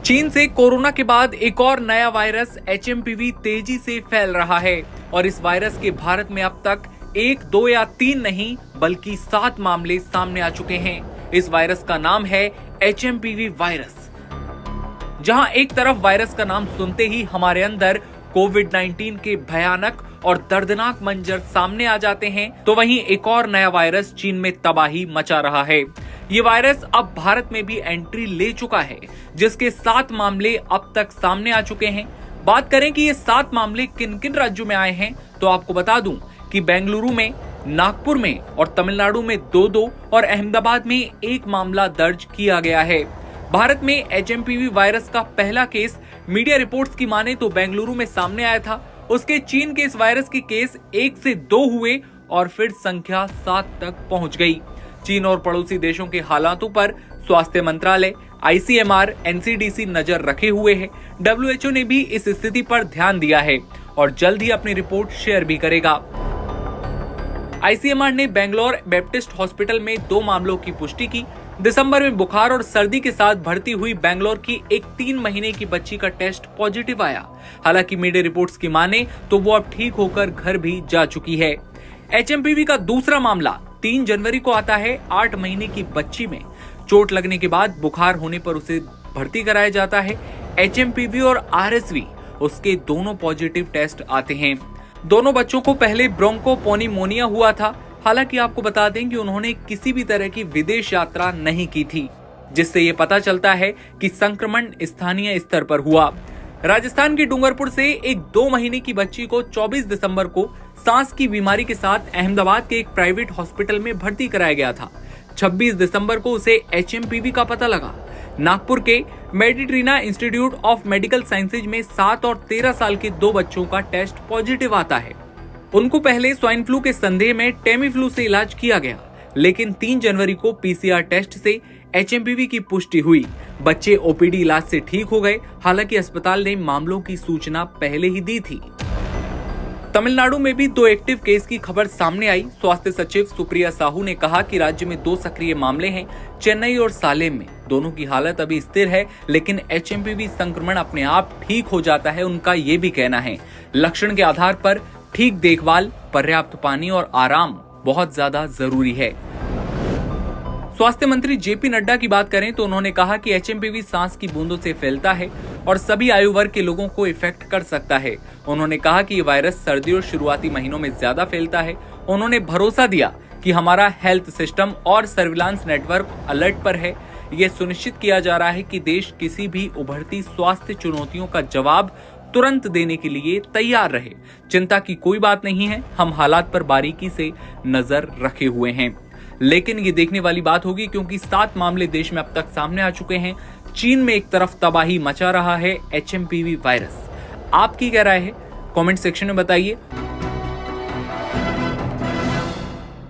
चीन से कोरोना के बाद एक और नया वायरस HMPV तेजी से फैल रहा है और इस वायरस के भारत में अब तक 1, 2 या 3 नहीं बल्कि 7 मामले सामने आ चुके हैं। इस वायरस का नाम है HMPV वायरस। जहां एक तरफ वायरस का नाम सुनते ही हमारे अंदर कोविड-19 के भयानक और दर्दनाक मंजर सामने आ जाते हैं, तो वहीं एक और नया वायरस चीन में तबाही मचा रहा है। ये वायरस अब भारत में भी एंट्री ले चुका है, जिसके 7 मामले अब तक सामने आ चुके हैं। बात करें कि ये 7 मामले किन किन राज्यों में आए हैं, तो आपको बता दूं कि बेंगलुरु में, नागपुर में और तमिलनाडु में 2-2 और अहमदाबाद में 1 मामला दर्ज किया गया है। भारत में HMPV वायरस का पहला केस मीडिया रिपोर्ट्स की माने तो बेंगलुरु में सामने आया था। उसके चीन के इस वायरस के केस 1 से 2 हुए और फिर संख्या 7 तक पहुंच गई। चीन और पड़ोसी देशों के हालातों पर स्वास्थ्य मंत्रालय, ICMR, NCDC नजर रखे हुए है। WHO ने भी इस स्थिति पर ध्यान दिया है और जल्द ही अपनी रिपोर्ट शेयर भी करेगा। ICMR ने बेंगलोर बैप्टिस्ट हॉस्पिटल में 2 मामलों की पुष्टि की। दिसंबर में बुखार और सर्दी के साथ भर्ती हुई बेंगलोर की एक 3 महीने की बच्ची का टेस्ट पॉजिटिव आया। हालांकि मीडिया रिपोर्ट्स की माने तो वो अब ठीक होकर घर भी जा चुकी है। HMPV का दूसरा मामला 3 जनवरी को आता है। 8 महीने की बच्ची में चोट लगने के बाद बुखार होने पर उसे भर्ती कराया जाता है। HMPV और RSV उसके दोनों पॉजिटिव टेस्ट आते हैं। दोनों बच्चों को पहले ब्रोंकोपोनिमोनिया हुआ था। हालांकि आपको बता दें कि उन्होंने किसी भी तरह की विदेश यात्रा नहीं की थी, जिससे ये पता चलता है कि संक्रमण स्थानीय स्तर पर हुआ। राजस्थान के डूंगरपुर से एक 2 महीने की बच्ची को 24 दिसंबर को सांस की बीमारी के साथ अहमदाबाद के एक प्राइवेट हॉस्पिटल में भर्ती कराया गया था। 26 दिसंबर को उसे HMPV का पता लगा। नागपुर के Meditrina institute of medical sciences में 7 और 13 साल के 2 बच्चों का टेस्ट पॉजिटिव आता है। उनको पहले स्वाइन फ्लू के संदेह में टेमीफ्लू से इलाज किया गया, लेकिन 3 जनवरी को PCR टेस्ट से HMPV की पुष्टि हुई। बच्चे OPD इलाज से ठीक हो गए। हालांकि अस्पताल ने मामलों की सूचना पहले ही दी थी। तमिलनाडु में भी 2 एक्टिव केस की खबर सामने आई। स्वास्थ्य सचिव सुप्रिया साहू ने कहा कि राज्य में 2 सक्रिय मामले हैं, चेन्नई और सालेम में। दोनों की हालत अभी स्थिर है, लेकिन HMPV संक्रमण अपने आप ठीक हो जाता है, उनका ये भी कहना है। लक्षण के आधार पर ठीक देखभाल, पर्याप्त पानी और आराम बहुत ज्यादा जरूरी है। स्वास्थ्य मंत्री JP नड्डा की बात करें तो उन्होंने कहा कि HMPV सांस की बूंदों से फैलता है और सभी आयु वर्ग के लोगों को इफेक्ट कर सकता है। उन्होंने कहा कि ये वायरस सर्दी और शुरुआती महीनों में ज्यादा फैलता है। उन्होंने भरोसा दिया कि हमारा हेल्थ सिस्टम और सर्विलांस नेटवर्क अलर्ट पर है। ये सुनिश्चित किया जा रहा है कि देश किसी भी उभरती स्वास्थ्य चुनौतियों का जवाब तुरंत देने के लिए तैयार रहे। चिंता की कोई बात नहीं है, हम हालात पर बारीकी से नजर रखे हुए हैं। लेकिन ये देखने वाली बात होगी, क्योंकि 7 मामले देश में अब तक सामने आ चुके हैं। चीन में एक तरफ तबाही मचा रहा है HMPV वायरस। आपकी क्या राय है? कमेंट सेक्शन में बताइए।